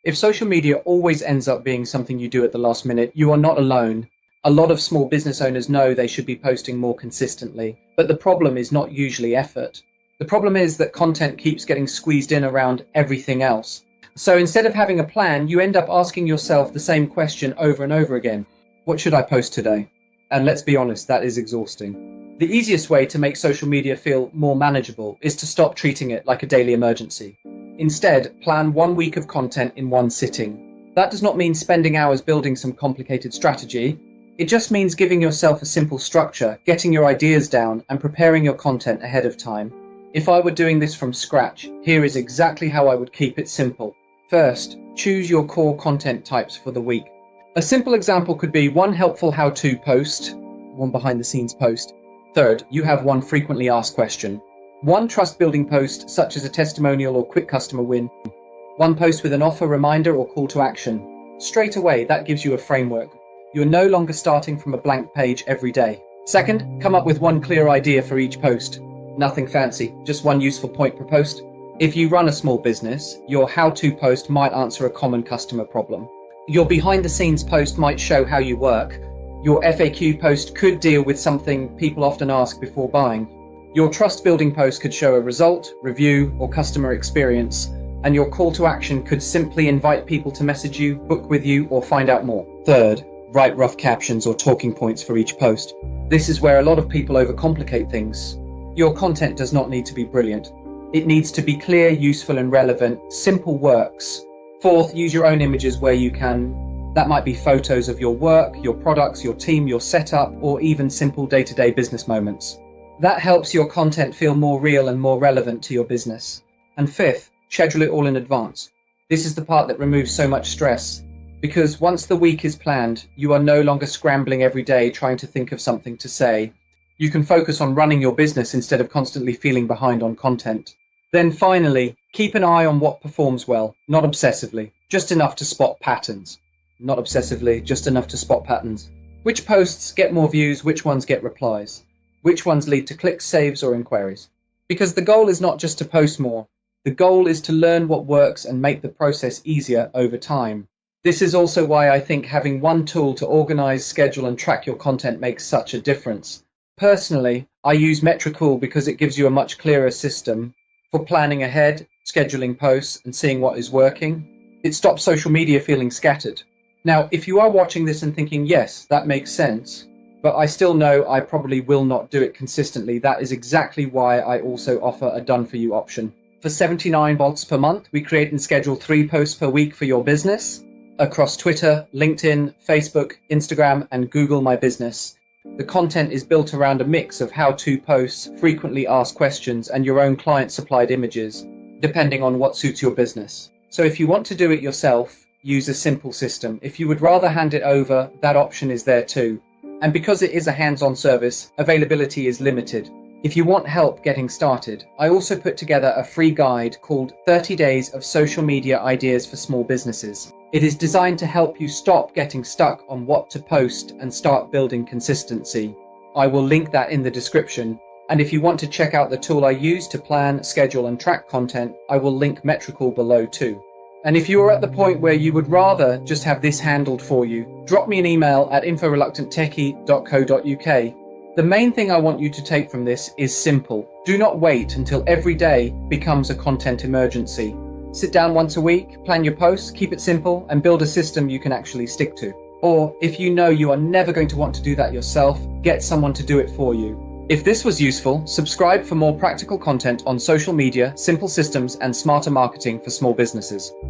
If social media always ends up being something you do at the last minute, you are not alone. A lot of small business owners know they should be posting more consistently, but the problem is not usually effort. The problem is that content keeps getting squeezed in around everything else. So instead of having a plan, you end up asking yourself the same question over and over again. What should I post today? And let's be honest, that is exhausting. The easiest way to make social media feel more manageable is to stop treating it like a daily emergency. Instead, plan 1 week of content in one sitting. That does not mean spending hours building some complicated strategy. It just means giving yourself a simple structure, getting your ideas down, and preparing your content ahead of time. If I were doing this from scratch, here is exactly how I would keep it simple. First, choose your core content types for the week. A simple example could be one helpful how-to post, one behind-the-scenes post. Third, you have one frequently asked question. One trust-building post, such as a testimonial or quick customer win. One post with an offer, reminder, or call to action. Straight away, that gives you a framework. You're no longer starting from a blank page every day. Second, come up with one clear idea for each post. Nothing fancy, just one useful point per post. If you run a small business, your how-to post might answer a common customer problem. Your behind-the-scenes post might show how you work. Your FAQ post could deal with something people often ask before buying. Your trust-building post could show a result, review, or customer experience, and your call to action could simply invite people to message you, book with you, or find out more. Third, write rough captions or talking points for each post. This is where a lot of people overcomplicate things. Your content does not need to be brilliant. It needs to be clear, useful, and relevant. Simple works. Fourth, use your own images where you can. That might be photos of your work, your products, your team, your setup, or even simple day-to-day business moments. That helps your content feel more real and more relevant to your business. And fifth, schedule it all in advance. This is the part that removes so much stress, because once the week is planned, you are no longer scrambling every day trying to think of something to say. You can focus on running your business instead of constantly feeling behind on content. Then finally, keep an eye on what performs well, not obsessively, just enough to spot patterns. Not obsessively, just enough to spot patterns. Which posts get more views, which ones get replies? Which ones lead to clicks, saves, or inquiries? Because the goal is not just to post more. The goal is to learn what works and make the process easier over time. This is also why I think having one tool to organize, schedule, and track your content makes such a difference. Personally, I use Metricool because it gives you a much clearer system for planning ahead, scheduling posts, and seeing what is working. It stops social media feeling scattered. Now, if you are watching this and thinking, yes, that makes sense, but I still know I probably will not do it consistently, that is exactly why I also offer a done-for-you option. For $79 per month, we create and schedule 3 posts per week for your business across Twitter, LinkedIn, Facebook, Instagram, and Google My Business. The content is built around a mix of how-to posts, frequently asked questions, and your own client-supplied images, depending on what suits your business. So if you want to do it yourself, use a simple system. If you would rather hand it over, that option is there too. And because it is a hands-on service, availability is limited. If you want help getting started, I also put together a free guide called 30 Days of Social Media Ideas for Small Businesses. It is designed to help you stop getting stuck on what to post and start building consistency. I will link that in the description. And if you want to check out the tool I use to plan, schedule, and track content, I will link Metricool below too. And if you are at the point where you would rather just have this handled for you, drop me an email at info@reluctanttechie.co.uk. The main thing I want you to take from this is simple. Do not wait until every day becomes a content emergency. Sit down once a week, plan your posts, keep it simple, and build a system you can actually stick to. Or if you know you are never going to want to do that yourself, get someone to do it for you. If this was useful, subscribe for more practical content on social media, simple systems, and smarter marketing for small businesses.